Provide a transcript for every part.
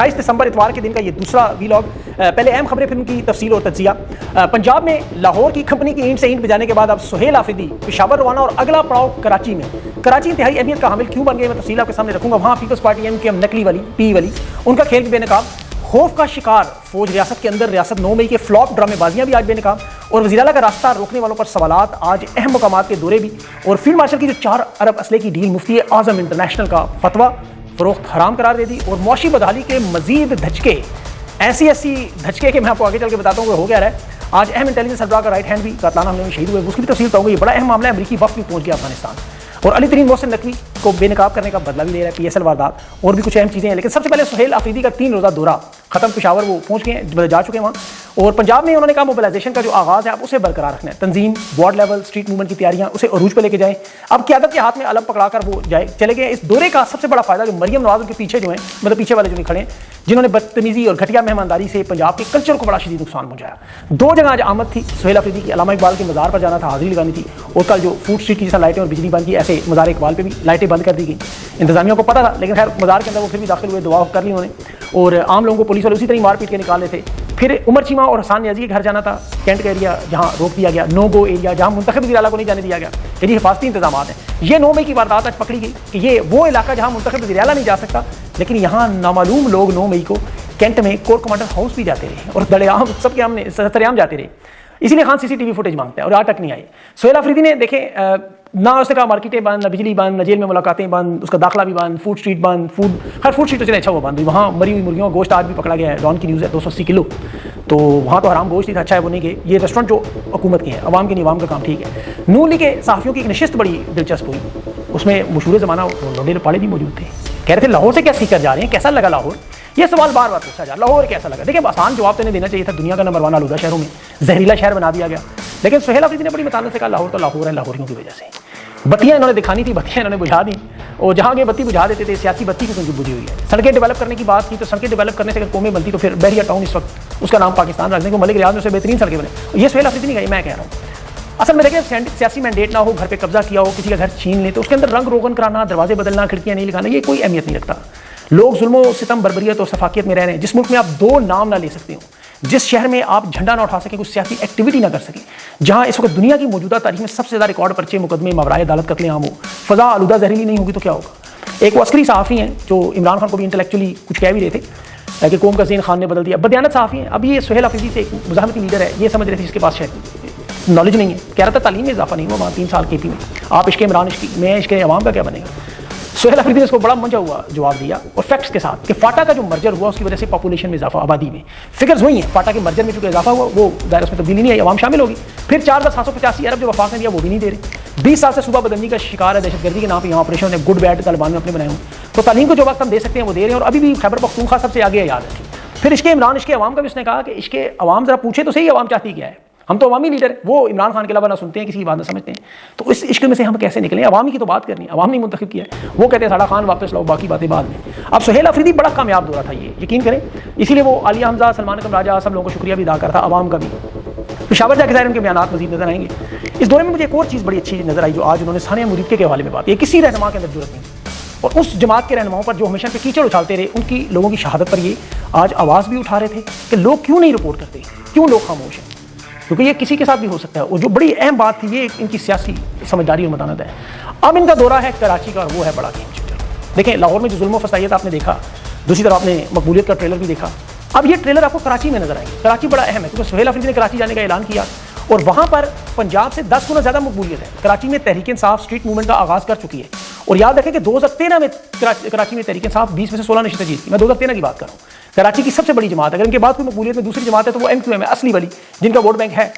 28 दिसंबर इतवार के दिन का ये दूसरा वीलॉग। पहले अहम खबरें, फिल्म की तफसील और तज्जिया। पंजाब में लाहौर की कंपनी की ईंट से ईंट बजाने के बाद अब सुहेल आफरीदी पेशावर रवाना और अगला पड़ाव कराची में। कराची इंतहाई अहमियत का हामिल क्यों बन गए, मैं तफसील आपके सामने रखूंगा। वहाँ पीपल्स पार्टी MKM नकली वाली पी वाली, उनका खेल भी बेनकाब। खौफ का शिकार फौज रियासत के अंदर, रियासत 9 मई के फ्लॉप ड्रामेबाजियां भी आज बेनकाब। और वज़ीर-ए-आला का रास्ता रोकने वालों पर सवालात, आज अहम मकामात के दौरे भी। और फील्ड मार्शल की जो 4 अरब असले की डील मुफ्ती आज़म इंटरनेशनल का फतवा, फरोख्त हराम करार दे दी। और मौशी बदहाली के मजीद धचके, ऐसी धचके के मैं आपको आगे चल के बताता हूँ कि हो गया है। आज अहम इंटेलिजेंस सरबराह का राइट हैंड भी कातलाना हमले में शहीद हुए, उसकी भी तफसील बताऊंगा। ये बड़ा अहम मामला है, अमरीकी वफ़द भी पहुंच गया अफगानिस्तान। और अली तरीन मोहसिन नकवी को बेनकाब करने का बदला भी ले रहा है PSL वारदात, और भी कुछ अहम चीज़ें हैं। लेकिन सबसे पहले सुहेल आफरीदी का 3 रोज़ा दौरा खत्म, पेशावर वो पहुंच गए हैं, जा चुके हैं वहाँ। और पंजाब में उन्होंने कहा मोबिलाइजेशन का जो आगाज़ है आप उसे बरकरार रखना है। तंजीम, वार्ड लेवल, स्ट्रीट मूवमेंट की तैयारियां उसे अरूज पर लेके जाएं। अब क़यादत के हाथ में अलग पकड़ा कर वो चले गए। इस दौरे का सबसे बड़ा फायदा जो मरियम नवाज के पीछे जो है, मतलब पीछे वाले जो नहीं खड़े हैं, जिन्होंने बदतमीजी और घटिया मेहमानदारी से पंजाब के कल्चर को बड़ा शदीद नुकसान पहुंचाया। 2 जगह आज आमद थी सुहेल आफरीदी की। अल्लामा इकबाल के मज़ार पर जाना था, हाज़िरी लगानी थी। और कल जो फूड स्ट्रीट की जैसा लाइटें और बिजली बंद की, ऐसे मज़ार इकबाल पे भी लाइटें बंद कर दी गई। इंतजामिया को पता था, लेकिन खैर मज़ार के अंदर वो फिर भी दाखिल हुए, दुआ कर ली उन्होंने। और आम लोगों को पुलिस वाले उसी तरह मार पीट के निकाल रहे थे। फिर उमर चीमा और हसान नियाज़ी के घर जाना था, कैंट का एरिया जहाँ रोक दिया गया, नो गो एरिया जहाँ मुंतखब वज़ीर-ए-आला को नहीं जाने दिया गया। यही हिफाजती इंतजाम हैं। ये 9 मई की वारदात आज पकड़ी गई कि ये वो इलाका जहाँ मुंतखब वज़ीर-ए-आला नहीं जा सकता, लेकिन यहाँ नामालूम लोग 9 मई को कैंट में कोर कमांडर हाउस भी जाते रहे और दड़ेआम सबके आमने सरेआम जाते रहे। इसीलिए खान CCTV फुटेज मांगता है और आज तक नहीं आई। सुहेल आफरीदी ने देखे ना उसने कहा मार्केटें बंद, ना बिजली बंद, ना जेल में मुलाकातें बंद, उसका दाखिला भी बंद, फूड स्ट्रीट बंद, फूड स्ट्रीट तो चले अच्छा हुआ बंद हुई। वहाँ मरी हुई मुर्गियों का गोश्त आज भी पकड़ा गया है, डॉन की न्यूज़ है 280 किलो। तो वहाँ तो हराम गोश्त ही था, अच्छा है वो नहीं गए। ये रेस्टोरेंट जो हुकूमत के हैं, अवाम के नहीं, अवाम का काम ठीक है। नून लीग के सहाफ़ियों की एक नशिस्त बड़ी दिलचस्प हुई, उसमें मशहूर ज़माना लोडे पाड़े भी मौजूद थे। कह रहे थे लाहौर से क्या सीख कर जा रहे हैं, कैसा लगा लाहौर। ये सवाल बार बार पूछा जा, लाहौर कैसा लगा। देखिए आसान जवाब तो इन्हें देना चाहिए था, दुनिया का नंबर 1 आलूदा शहरों में जहरीला शहर बना दिया गया। लेकिन सुहेल आफरीदी ने बड़ी मतानत से कहा लाहौर तो लाहौर है, लाहौरियों की वजह से। बत्तियाँ इन्होंने दिखानी थी, बत्तियाँ इन्होंने बुझा दी। और जहाँ ये बत्ती बुझा देते थे, सियासी बत्ती की क्योंकि बुझी हुई है। सड़कें डेवलप करने की बात की तो सड़कें डेवलप करने से अगर कौमें बनती तो फिर बहरिया टाउन इस वक्त उसका नाम पाकिस्तान रखने को, मलिक रियाज में से बेहतरीन सड़कें बने। ये सुहेल आफरीदी नहीं गई, मैं कह रहा हूँ। असल में देखिए सियासी मैंडेट ना हो, घर पे कब्जा किया हो, किसी का घर छीन ले तो उसके अंदर रंग रोगन कराना, दरवाजे बदलना, खिड़कियाँ नहीं लगाना, ये कोई अहमियत नहीं रखता। लोग जुल्म सितम बर्बरियत और सफाकियत में रह रहे हैं। जिस मुल्क में आप 2 नाम ना ले सकते हो, जिस शहर में आप झंडा ना उठा सकें, कुछ सियासी एक्टिविटी ना कर सकें, जहां इस वक्त दुनिया की मौजूदा तारीख में सबसे ज़्यादा रिकॉर्ड पर्चे, मुकदमे, मावराए अदालत, कत्लेआम हो, फ़ज़ा आलूदा जहरीली नहीं होगी तो क्या होगा। एक वो अस्करी सहाफ़ी हैं जो इमरान खान को भी इंटेलेक्चुअली कुछ कह भी रहे थे कि कौम का ज़ेन खान ने बदल दिया, बदयानत सहाफ़ी हैं। अब ये सुहेल आफरीदी से एक मुज़ाहमती लीडर है, ये समझ रहे थे जिसके पास शायद नॉलेज नहीं है, कह रहा था तालीम में इजाफा नहीं हुआ वहाँ 3 साल KP में, आप इश्क इमरान में इश्क अवाम का क्या बनेगा। सुहेल आफरीदी ने इसको बड़ा मंजा हुआ जवाब दिया और फैक्ट्स के साथ कि फाटा का जो मर्जर हुआ उसकी वजह से पॉपुलेशन में इजाफा, आबादी में फिगर्स हुई हैं। फाटा के मर्जर में चूंकि इजाफा हुआ, वो दायरा उसमें तब्दीली नहीं आई, अवाम शामिल होगी। फिर 4,785 अरब जो वफाक ने दिया वो भी नहीं दे रहे। 20 साल से सूबा बदलने का शिकार है, दहशतगर्दी के नाम पर यहाँ ऑपरेशन है, गुड बैड तालिबान में अपने बनाए हुए। तो तालीम को जो वक्त हम दे सकते हैं वो दे रहे हैं और अभी भी खैबर पख्तूनख्वा सबसे आगे है, याद रखिए। फिर इश्क इमरान, इश्क अवाम का भी उसने कहा कि इश्क अवाम जरा पूछे तो सही अवाम चाहती क्या है। हम तो अवामी लीडर, वो इमरान खान के अलावा ना सुनते हैं, किसी की बात ना समझते हैं। तो इस इश्क में से हम कैसे निकलें, अवामी की तो बात करनी है, अवाम ने मुंतखब किया है। वो कहते हैं साड़ा खान वापस लाओ, बाकी बातें बाद में। अब सुहेल आफरीदी बड़ा कामयाब दौरा था ये, यकीन करें। इसीलिए वो आलिया हमजा, सलमान अकरम राजा, सब लोगों को शुक्रिया भी अदा करता, अवाम का भी। पेशावर जाके ज़ाहिर उनके बयानात मज़ीद नजर आएंगे। इस दौरे में मुझे एक और चीज़ बड़ी अच्छी नजर आई जो आज उन्होंने सानिया मुरीद के हवाले में बात, ये किसी रहनुमा के अंदर जरूरत नहीं, और उस जमात के रहनुमाओं पर जो हमेशा पे कीचड़ उछालते रहे, उनकी लोगों की शहादत पर ये आज आवाज़ भी उठा रहे थे कि लोग क्यों नहीं रिपोर्ट करते, क्यों लोग खामोश हैं, क्योंकि ये किसी के साथ भी हो सकता है। और जो बड़ी अहम बात थी ये इनकी सियासी समझदारी और मतानत है। अब इनका दौरा है कराची का और वो है बड़ा गेम चेंजर। देखें लाहौर में जो जुल्म फसाइयत आपने देखा, दूसरी तरफ आपने मकबूलियत का ट्रेलर भी देखा। अब ये ट्रेलर आपको कराची में नजर आएंगे। कराची बड़ा अहम है क्योंकि सुहेल आफरीदी ने कराची जाने का ऐलान किया और वहाँ पर पंजाब से 10 गुना ज़्यादा मकबूलियत है। कराची में तहरीक इंसाफ स्ट्रीट मूवमेंट का आगाज़ कर चुकी है और याद रखें कि 2013 में कराची में तहरीक इंसाफ 20 में से 16 नशिस्तें जीती। मैं 2013 की बात कर रहा हूँ। कराची की सबसे बड़ी जमात, अगर इनके बाद कोई मकबूलियत में दूसरी जमात है तो वो MQM है, असली वाली, जिनका वोट बैंक है।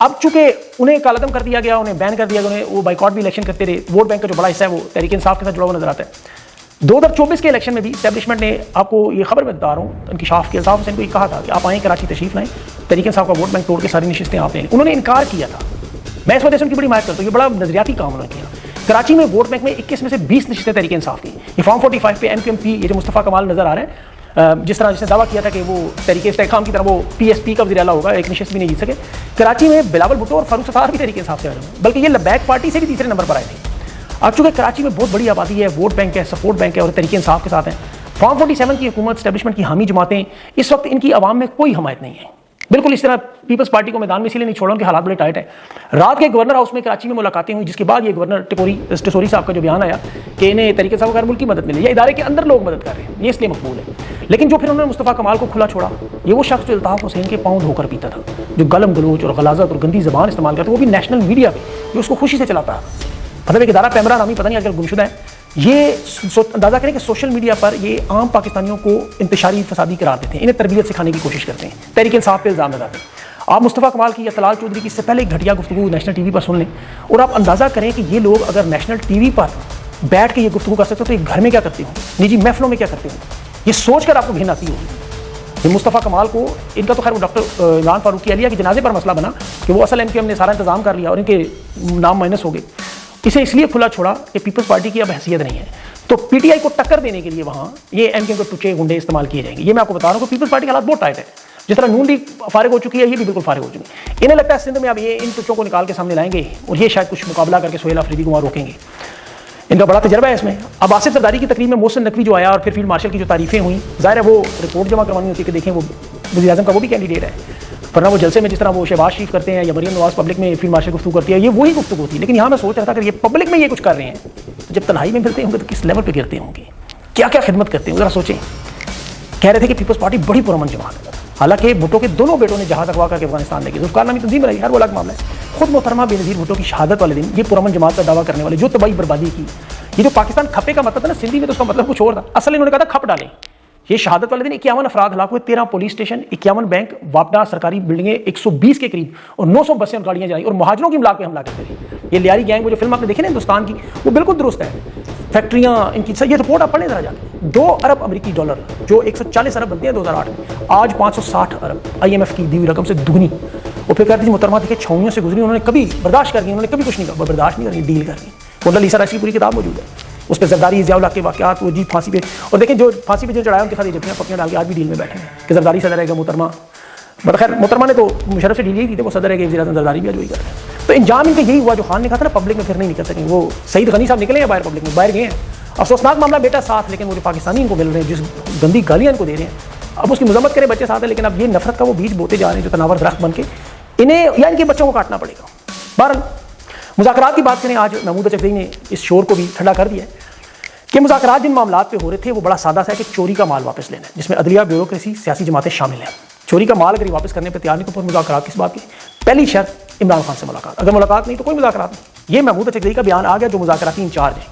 अब चूंकि उन्हें कालदम कर दिया गया, उन्हें बैन कर दिया गया, उन्हें वो बाइकआउट भी इलेक्शन करते रहे, वोट बैंक का जो बड़ा हिस्सा है वो तहरीक इंसाफ के साथ जुड़ा हुआ नजर आता है। 2024 के इलेक्शन में भी एस्टैब्लिशमेंट ने, आपको ये खबर मैं बता रहा हूँ, उनकी शाफ के अल्ताफ हुसैन को ये कहा था कि आप आएँ कराची तशरीफ लाएँ, तहरीक इंसाफ का वोट बैंक तोड़ के सारी नशिस्तें आप लें। उन्होंने इनकार किया था। मैं इस वजह से उनकी बड़ी हिमायत करता हूँ, ये बड़ा नजरियाती काम उन्होंने किया। कराची में वोट बैंक में 21 में से 20 नशिस्तें तहरीक इंसाफ की। ये फॉर्म 45 पे MQM ये जो मुस्तफ़ा कमाल नजर आ रहे हैं, जिस तरह जिसने दावा किया था कि वो तहरीके इस्तेहकाम की तरह वो PSP का वज़ीर आला होगा, एक नशिस्त भी नहीं जीत सके। कराची में बिलावल भुट्टो और फारूक सत्तार भी तहरीके इंसाफ से आ रहे हैं, बल्कि ये लबैक पार्टी से भी तीसरे नंबर पर आए थे। अब चूंकि कराची में बहुत बड़ी आबादी है, वोट बैंक है, सपोर्ट बैंक है और तहरीके इंसाफ के साथ हैं, फॉर्म 47 की हुकूमत, स्टैब्लिशमेंट की हामी जमातें, इस वक्त इनकी आवाम में कोई हमायत नहीं है। बिल्कुल इस तरह पीपल्स पार्टी को मैदान में इसीलिए नहीं छोड़ा, उनके हालात बड़े टाइट है। रात के गवर्नर हाउस में कराची में मुलाकातें हुई, जिसके बाद ये गवर्नर टिपोरी साहब का जो बयान आया कि इन्हें तरीके से गैर मुल्की मदद मिले या इदारे के अंदर लोग मदद कर रहे हैं, ये इसलिए मकबूल है। लेकिन जो फिर उन्होंने मुस्तफ़ा कमाल को खुला छोड़ा, ये वो शख्स जो अल्ताफ़ हुसैन के पाँव धोकर पीता था, जो गलम गलोच और गलाजत और गंदी ज़बान इस्तेमाल करता, वो भी नेशनल मीडिया पे, जो उसको खुशी से चलाता है। मतलब एक इदारा पैमरा नामी पता नहीं आजकल गुमशुदा है, ये अंदाज़ा करें कि सोशल मीडिया पर ये आम पाकिस्तानियों को इंतशारी फसादी करार देते हैं, इन्हें तरबियत सिखाने की कोशिश करते हैं, तहरीक इंसाफ पे इल्ज़ाम लगाते हैं। आप मुस्तफ़ा कमाल की या तलाल चौधरी की इससे पहले एक घटिया गुफ्तगू नेशनल टीवी पर सुन लें और आप अंदाज़ा करें कि ये लोग अगर नेशनल टीवी पर बैठ के ये गुफ्तगू कर सकते हो तो ये घर में क्या करते हो, निजी महफिलों में क्या करते हो, ये सोच कर आपको घिन आती होगी। ये मुस्तफ़ा कमाल को, इनका तो खैर वो डॉक्टर इमरान फारूकी अलिया के जनाजे पर मसला बना कि वो असल MKM ने सारा इंतजाम कर लिया और इनके नाम माइनस हो गए। इसे इसलिए खुला छोड़ा कि पीपल्स पार्टी की अब हैसियत नहीं है, तो PTI को टक्कर देने के लिए वहाँ ये MKM के टुचे गुंडे इस्तेमाल किए जाएंगे। ये मैं आपको बता रहा हूँ कि पीपल्स पार्टी के हालात बहुत टाइट है। जिस तरह नून लीग फारिग हो चुकी है, ये भी बिल्कुल फारिग हो चुकी है। इन्हें लगता है सिंध में अब ये इन टुचों को निकाल के सामने लाएंगे और ये शायद कुछ मुकाबला करके सुहेल अफरीदी को वहाँ रोकेंगे। इनका बड़ा तजर्बा है इसमें। अब आसिफ सरदारी की तकरीब में मोहसिन नकवी जो आया और फिर फील्ड मार्शल की जो तारीफें हुई, ज़ाहिर है वो रिपोर्ट जमा करवानी होती है कि देखें वो वज़ीर आज़म का वो भी कैंडिडेट है, वरना वो जलसे में जिस तरह वो शहबाज शरीफ करते हैं या मरियम नवाज पब्लिक में फील्ड मार्शल गुफ्तगू करती है, ये वही गुफ्तगू होती है। लेकिन यहाँ मैं सोच रहा था कि ये पब्लिक में ये कुछ कर रहे हैं, तो जब तन्हाई में मिलते होंगे तो किस लेवल पर गिरते होंगे, क्या क्या खिदमत करते हैं, ज़रा सोचें। कह रहे थे कि पीपल्स पार्टी बड़ी पुरअमन जमात है, हालांकि भुट्टो के दोनों बेटों ने जहाज़ अगवा करके अफगानिस्तान लेके जुल्फ़िकार नामी तंजीम बनाई, हर वो अलग मामला है। खुद मोहतरमा बेनज़ीर भुट्टो की शहादत वाले दिन ये पुरअमन जमात का दावा करने वाले जो तबाही बर्बादी की, ये जो पाकिस्तान खपे का मतलब था ना सिंधी में, तो उसका मतलब कुछ और था। असल इन्होंने कहा था खप डालें। ये शहादत वाले दिन 51 अफराद हलाक हुए, 13 पुलिस स्टेशन, 51 बैंक, वापडा सरकारी बिल्डिंगें 120 के करीब और 900 बसें और गाड़ियाँ जलाई और महाजरों की इमलाक पे हमला करते रहे। ये लियारी गैंग, वो जो फिल्म आपने देखी ना हिंदुस्तान की, वो बिल्कुल दुरुस्त है। फैक्ट्रियाँ इनकी, ये रिपोर्ट आप पढ़ने जरा जाके, 2 अरब अमेरिकी डॉलर जो 140 अरब बनते हैं 2008 में, आज 560 अरब IMF की दी हुई रकम से दुगनी। और फिर कहती थी मोहतरमा देखिए छाउनियों से गुजरी, उन्होंने कभी बर्दाश्त कर दी, उन्होंने कभी कुछ नहीं कहा, बर्दाश्त नहीं करनी, डील करनी। मोहल्ला लीसा राशि की पूरी किताब मौजूद है, उस पर जरदारी ज़ियाउल के वाक़यात, वो जी फांसी पे, और देखें जो फांसी पे जो चढ़ाया उनके साथ ये जब पपियाँ डाल के आज भी डील में बैठे हैं कि जरदारी सदर रहेगा मोहतरमा। मतलब खैर मोहतरमा ने तो मुशर्रफ से डील यही की थी, वो सदर है कि वज़ीर आज़म जरदारी भी आज वही कर रहे हैं। तो इंजाम इनका यही हुआ जो खान ने कहा था ना, पब्लिक में फिर नहीं निकल सकेंगे। वो सईद गनी साहब निकले हैं बाहर, पब्लिक में बाहर गए हैं, अफसोसनाक मामला बेटा साथ, लेकिन वो जो पाकिस्तानी इनको मिल रहे हैं, जिस गंदी गालियाँ इनको दे रहे हैं, अब उसकी मजम्मत करें बच्चे साथ है, लेकिन अब ये नफरत का वो बीज बोते जा रहे हैं जो तनावर दरख्त बन के इन्हें या इनके बच्चों को काटना पड़ेगा। बहरहाल मुज़ाकरात की बात करें, आज महमूद चकदेई ने इस शोर को भी ठंडा कर दिया है कि मुज़ाकरात जिन मामलात पे हो रहे थे वो बड़ा सादा सा है कि चोरी का माल वापस लेना है, जिसमें अदलिया, ब्यूरोक्रेसी, सियासी जमातें शामिल हैं। चोरी का माल अगर वापस करने पर तैयार नहीं तो फिर मुज़ाकरात किस बात की? पहली शर्त इमरान खान से मुलाकात, अगर मुलाकात नहीं तो कोई मुज़ाकरात नहीं। ये महमूद चकदेई का बयान आ गया जो मुज़ाकराती इंचार्ज है।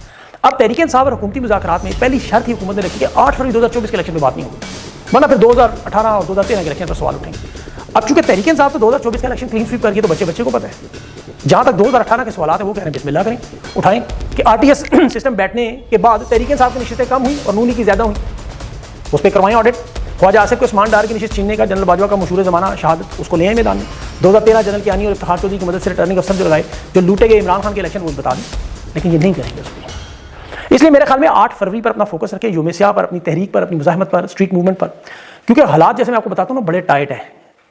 अब तहरीक इंसाफ और हुकूमती मुज़ाकरात में पहली शर्त ही हुकूमत ने रखी कि 8 फरवरी 2024 के इलेक्शन में बात नहीं होगी, वरना फिर 2018 और 2013 के इलेक्शन पर सवाल उठेंगे। अब चूंकि तहरीक इंसाफ तो 2024 का इलेक्शन क्लीन स्वीप कर गई, तो बच्चे को पता है। जहाँ तक 2018 के सवाल है वो कह रहे हैं बिस्मिल्लाह करें, उठाएं कि RTS सिस्टम बैठने के बाद तहरीक इंसाफ की नशिस्तें कम हुई और नून लीग की ज़्यादा हुई, उस पर करवाएं ऑडिट। ख्वाजा आसिफ को उस्मान डार की नशिस्त छीनने का जनरल बाजवा का मशहूर ज़माना शहादत, उसको ले आए मैदान में। 2013 जनरल कियानी और इफ्तिखार चौधरी की मदद से रिटर्निंग अफसर जो लगाए, जो लूटे गए इमरान खान के इलेक्शन, वो बता दें, लेकिन ये नहीं करेंगे उसको। इसलिए मेरे ख्याल में 8 फरवरी पर अपना फोकस रखें, यूम स्याह पर, अपनी तहरीक पर, अपनी मुजाहमत पर, स्ट्रीट मूवमेंट पर, क्योंकि हालात जैसे मैं आपको बताता हूँ ना बड़े टाइट है,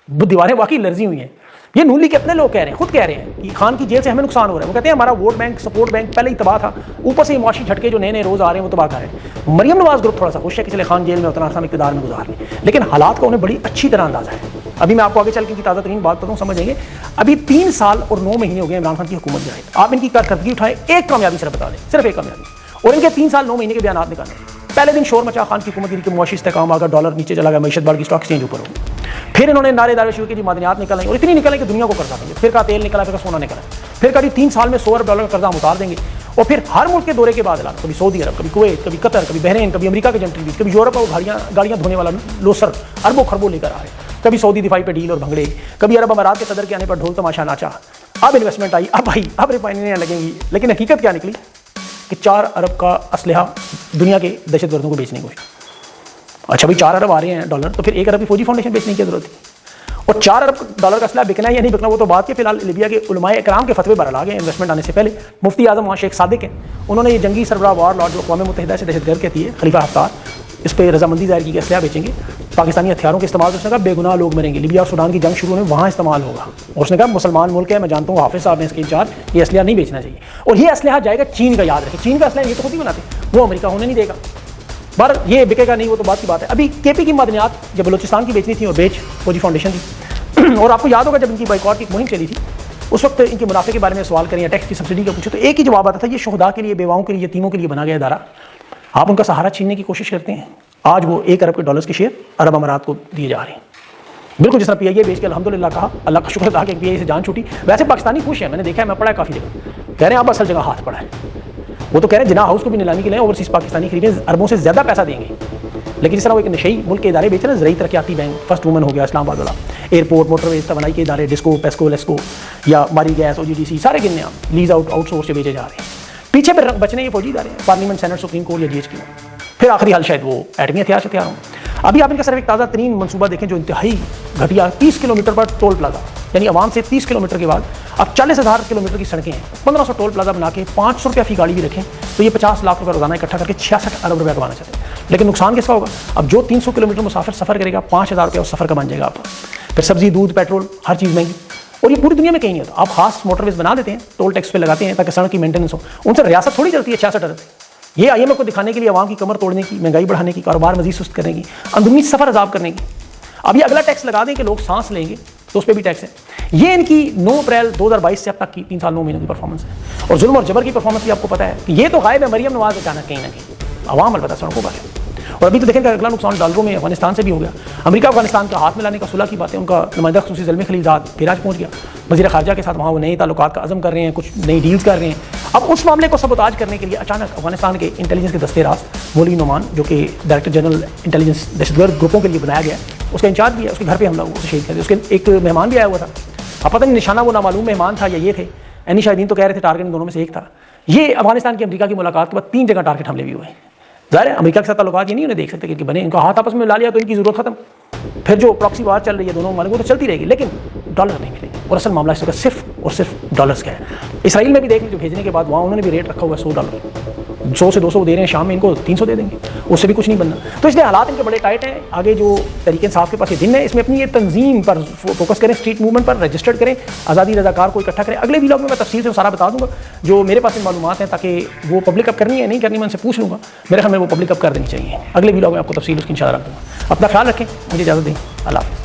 वो दीवारें वाकई लर्जी हुई हैं। ये नून लीग के अपने लोग कह रहे हैं, खुद कह रहे हैं कि खान की जेल से हमें नुकसान हो रहा है। वो कहते हैं हमारा वोट बैंक, सपोर्ट बैंक पहले ही तबाह था, ऊपर से मुआशी झटके जो नए नए रोज़ आ रहे हैं वो तबाह कर रहे हैं। मरियम नवाज ग्रुप थोड़ा सा खुश है कि चले खान जेल में उतना आसान इक़्तिदार में गुजार लें, लेकिन हालात का उन्हें बड़ी अच्छी तरह अंदाज़ा है। अभी मैं आपको आगे चल के ताज़ा तरीन बात बताऊँ, समझेंगे। अभी 3 साल और 9 महीने हो गए इमरान खान की हुकूमत जाए, आप इनकी कारकर्दगी उठाएं, एक कामयाबी सिर्फ बता दें, सिर्फ एक कामयाबी, और इनके 3 साल 9 महीने के बयान निकालें। पहले दिन शोर मचा, खान की हुकूमत की मुआशी इस्तेहकाम आ गया, डॉलर नीचे चला गया, मईशत बढ़ गई, स्टॉक एक्सचेंज ऊपर हो गया। फिर इन्होंने नारे दारे शुरू किए, मादनियात निकल आई और इतनी निकलें कि दुनिया को कर्जा देंगे। फिर का तेल निकला, फिर का सोना निकला, फिर कभी 3 साल में 100 अरब डॉलर का कर्जा हम उतार देंगे। और फिर हर मुल्क के दौरे के बाद ऐलान, कभी सऊदी अरब, कभी कुवैत, कभी कतर, कभी बहरीन, कभी अमेरिका के जंटरी बीच, कभी यूरोप और गाड़ियाँ धोने वाला लोसर अरबों खरबों लेकर आ रहे, कभी सऊदी दिफाई पे डील और भंगड़े, कभी अरब अमारात के सदर के आने पर ढोल तमाशा नाचा। अब इन्वेस्टमेंट आई, अब आई, अब रिफाइनरियाँ लगेंगी, लेकिन हकीकत क्या निकली कि 4 अरब का असलहा दुनिया के दहशतगर्दों को बेचने की कोशिश। अच्छा भाई 4 अरब आ रहे हैं डॉलर, तो फिर 1 अरब की फौजी फाउंडेशन बेचने की जरूरत थी। और 4 अरब डॉलर का असलहा बिकना है या नहीं बिकना वो तो बात के, फिलहाल लिबिया के उलमाए इकराम के फतवे बरल आ गए इन्वेस्टमेंट आने से पहले। मुफ्ती आजम वहाँ शेख सादिक हैं, उन्होंने ये जंगी सरबराह वार लॉर्ड जो अक़वाम मुत्तहिदा से दहशतगर्द कहती है, खलीफा हफ्तार, इस पर रजामंदी जाहिर की कि असलहा बेचेंगे, पाकिस्तानी हथियारों के इस्तेमाल से उसने कहा बेगुनाह लोग मरेंगे, लिबिया और सूडान की जंग शुरू होने वहाँ इस्तेमाल होगा। और उसने कहा मुसलमान मुल्क है, मैं जानता हूँ हाफिज़ साहब ने इसके इंचार्ज, ये असलहा नहीं बेचना चाहिए। और ये असलहा जाएगा चीन का, याद रखें चीन का असलहा ये तो खुद ही बनाते, वो अमेरिका होने नहीं देगा। पर ये बिकेगा नहीं वो तो बात की बात है। अभी केपी की मादनियात जब बलूचिस्तान की बेचनी थी और बेच फौजी फाउंडेशन थी और आपको याद होगा जब इनकी बाइकआउट की मुहिम चली थी उस वक्त इनके मुनाफे के बारे में सवाल करें या टैक्स की सब्सिडी का पूछो तो एक ही जवाब आता था ये शुहदा के लिए, बेवाओं के लिए, यतीमों के लिए बना गया इदारा, आप उनका सहारा छीनने की कोशिश करते हैं। आज वो 1 अरब के डॉलर्स के शेयर अरब अमारात को दिए जा रहे हैं, बिल्कुल जिस तरह पीआईए बेच के अल्हम्दुलिल्लाह कहा, अल्लाह का शुक्र था कि पीआईए से जान छूटी। वैसे पाकिस्तानी खुश है, मैंने देखा है, मैं पढ़ा है काफ़ी जगह, कह रहे हैं आप असल जगह हाथ पड़ा है। वो तो कह रहे हैं जिना हाउस को भी नीलामी के लिए ओवरसीज पाकिस्तानी खरीदे, अरबों से ज़्यादा पैसा देंगे। लेकिन जिस तरह वो एक नशई मुल्क के इदारे बेच रहे हैं, ज़राई तरक्याती बैंक, फर्स्ट वुमन हो गया इस्लामाबाद वाला, एयरपोर्ट, मोटरवेज, तवानाई के इदारे, डिस्को, पेस्को, लेस्को या मारी गैस, OGDC, सारे गिनने आप लीज आउटसोर्स से बेचे जा रहे हैं। पीछे पर बचने ये फौजी इदारे हैं, पार्लियामेंट, सेनेट, सुप्रीम कोर्ट या GHQ। फिर आखिरी हाल शायद वो एटमी हथियार हों। अभी आप इनका सिर्फ एक ताज़ा तरीन मनसूबा देखें जो इंतहाई घटिया, 30 किलोमीटर पर टोल प्लाजा, यानी आवाम से 30 किलोमीटर के बाद अब 40,000 किलोमीटर की सड़कें हैं, 1500 टोल प्लाजा बना के 500 रुपया फी गाड़ी भी रखें तो ये 50 लाख रुपये रोजाना इकट्ठा करके 66 अरब रुपया कमाना चाहते हैं। लेकिन नुकसान किसका होगा? अब जो 300 किलोमीटर मुसाफिर सफ़र करेगा 5,000 रुपया उस सफ़र का बन जाएगा आपका। फिर सब्जी, दूध, पेट्रोल, हर चीज़ महंगी। और ये पूरी दुनिया में कहीं नहीं होता। आप खास मोटरवेज बना देते हैं, टोल टैक्स पे लगाते हैं ताकि सड़क की मेंटेनेंस हो, उनसे रियासत थोड़ी चलती है 66 अरब। ये IMF को दिखाने के लिए आवाम की कमर तोड़ने की, महंगाई बढ़ाने की, कारोबार मजीद सुस्त करने की, अंदरूनी सफ़र अजाब करने की। अब ये अगला टैक्स लगा दें कि लोग सांस लेंगे तो उस पर भी टैक्स है। ये इनकी 9 अप्रैल 2022 से अब तक की 3 साल 9 महीनों की परफॉर्मेंस है। और जुल्म और जबर की परफॉर्मेंस भी आपको पता है कि ये तो गायब है। मरियम नवाज अचानक कहीं ना कहीं, आवाम अलबत्ता सड़कों पर है। और अभी तो देखें अगला नुकसान डॉलरों में अफगानिस्तान से भी हो गया। अमेरिका अफगानिस्तान का हाथ मिलाने का सुलह की बातें, उनका नुमाइंदा ख़ुसूसी ज़ल्मी खलीलज़ाद फिर आज पहुँच गया वज़ीर ख़ारजा के साथ, वहाँ वो नए ताल्लुकात का अज़म कर रहे हैं, कुछ नई डील्स कर रहे हैं। अब उस मामले को सबोताज करने के लिए अचानक अफगानिस्तान के इंटेलिजेंस के दस्ते रास्त मौलवी नोमान, जो कि डायरेक्टर जनरल इंटेलिजेंस दहशतगर्द ग्रुपों के लिए बनाया गया है, उसका इंचार्ज भी है, उसके घर पर हमला हुआ, उसे शहीद कर दिया। उसके एक मेहमान भी आया हुआ था, अब पता नहीं निशाना वो नामालूम मेहमान था या ये थे। एनी शाहिदीन तो कह रहे थे टारगेट इन दोनों में से एक था। ये अफगानिस्तान की अमेरिका की मुलाकात के बाद 3 जगह टारगेट हमले भी हुए। ज़ाहिर है अमेरिका के साथ ताल्लुकात ये नहीं उन्हें देख सकते कि बने, इनका हाथ आपस में ला लिया तो इनकी ज़रूरत खत्म। फिर जो प्रॉक्सी वार चल रही है दोनों मालिकों तो चलती रहेगी, लेकिन डॉलर नहीं मिलेंगे। और असल मामला इस वक्त सिर्फ और सिर्फ डॉलर्स का है। इसराइल में भी देख लीजिए, भेजने के बाद वहाँ उन्होंने भी रेट रखा हुआ है $100, 100 से 200 दे रहे हैं, शाम में इनको 300 दे देंगे, उससे भी कुछ नहीं बनना। तो इसलिए हालात इनके बड़े टाइट हैं। आगे जो तरीके इंसाफ के पास ये दिन है, इसमें अपनी ये तंजीम पर फोकस करें, स्ट्रीट मूवमेंट पर रजिस्टर्ड करें, आज़ादी रज़ाकार को इकट्ठा करें। अगले व्लॉग में मैं तफसील से सारा बता दूंगा जो मेरे पास मालूमात हैं, ताकि वो पब्लिक अप करनी है नहीं करनी मैं उनसे पूछ लूँगा। मेरे ख्याल में वो पब्लिक अप कर देनी चाहिए। अगले व्लॉग में आपको तफसील उसकी इंशाअल्लाह रख दूँगा। अपना ख्याल रखें, मुझे इजाज़त दें, अल्लाह हाफ़िज़।